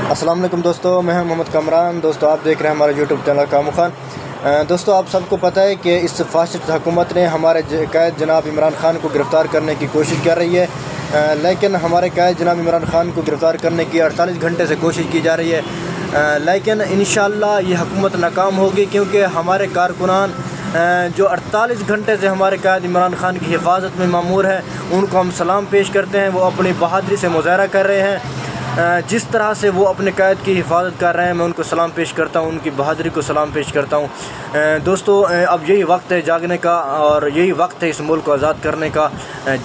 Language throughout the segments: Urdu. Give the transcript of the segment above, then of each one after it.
السلام علیکم دوستو، میں ہوں محمد کامران۔ دوستو آپ دیکھ رہے ہیں ہمارے یوٹیوب چینل کامو خان۔ دوستو آپ سب کو پتہ ہے کہ اس فاسسٹ حکومت نے ہمارے قائد جناب عمران خان کو گرفتار کرنے کی کوشش کر رہی ہے، لیکن ہمارے قائد جناب عمران خان کو گرفتار کرنے کی 48 گھنٹے سے کوشش کی جا رہی ہے، لیکن انشاءاللہ یہ حکومت ناکام ہوگی، کیونکہ ہمارے کارکنان جو 48 گھنٹے سے ہمارے قائد عمران خان کی حفاظت میں مامور ہیں، ان کو ہم سلام پیش کرتے ہیں۔ وہ اپنی بہادری سے مظاہرہ کر رہے ہیں، جس طرح سے وہ اپنے قائد کی حفاظت کر رہے ہیں، میں ان کو سلام پیش کرتا ہوں، ان کی بہادری کو سلام پیش کرتا ہوں۔ دوستو اب یہی وقت ہے جاگنے کا، اور یہی وقت ہے اس ملک کو آزاد کرنے کا۔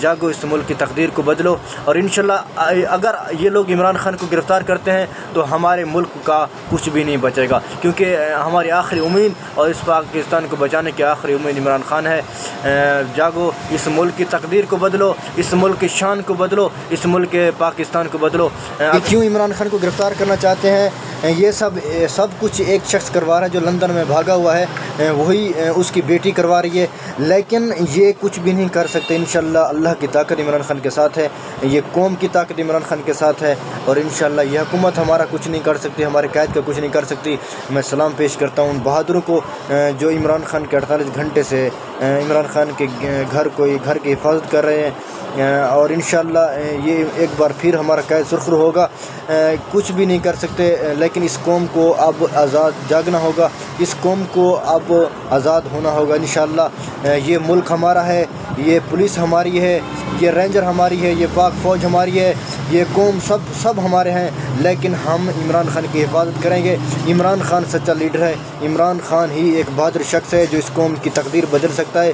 جاگو، اس ملک کی تقدیر کو بدلو، اور انشاءاللہ اگر یہ لوگ عمران خان کو گرفتار کرتے ہیں تو ہمارے ملک کا کچھ بھی نہیں بچے گا، کیونکہ ہماری آخری امید اور اس پاکستان کو بچانے کی آخری امید عمران خان ہے۔ جاگو، اس ملک کی تقدیر کو بدلو، اس ملک کی شان کو بدلو، اس ملک کے پاکستان کو بدلو۔ کیوں عمران خان کو گرفتار کرنا چاہتے ہیں؟ یہ سب کچھ ایک شخص کروا رہا ہے جو لندن میں بھاگا ہوا ہے، وہی اس کی بیٹی کروا رہی ہے، لیکن یہ کچھ بھی نہیں کر سکتے۔ انشاءاللہ اللہ کی طاقت عمران خان کے ساتھ ہے، یہ قوم کی طاقت عمران خان کے ساتھ ہے، اور انشاءاللہ یہ حکومت ہمارا کچھ نہیں کر سکتی، ہمارے قائد کا کچھ نہیں کر سکتی۔ میں سلام پیش کرتا ہوں ان بہادروں کو جو عمران خان کے 48 گھنٹے سے عمران خان کے گھر کی حفاظت کر رہے ہیں، اور انشاءاللہ یہ ایک بار پھر ہمارا قائد سرخرو ہوگا۔ کچھ بھی نہیں کر سکتے، لیکن اس قوم کو اب آزاد جاگنا ہوگا، اس قوم کو اب آزاد ہونا ہوگا انشاءاللہ۔ یہ ملک ہمارا ہے، یہ پولیس ہماری ہے، یہ رینجر ہماری ہے، یہ پاک فوج ہماری ہے، یہ قوم سب ہمارے ہیں، لیکن ہم عمران خان کی حفاظت کریں گے۔ عمران خان سچا لیڈر ہے، عمران خان ہی ایک بہادر شخص ہے جو اس قوم کی تقدیر بدل سکتا ہے۔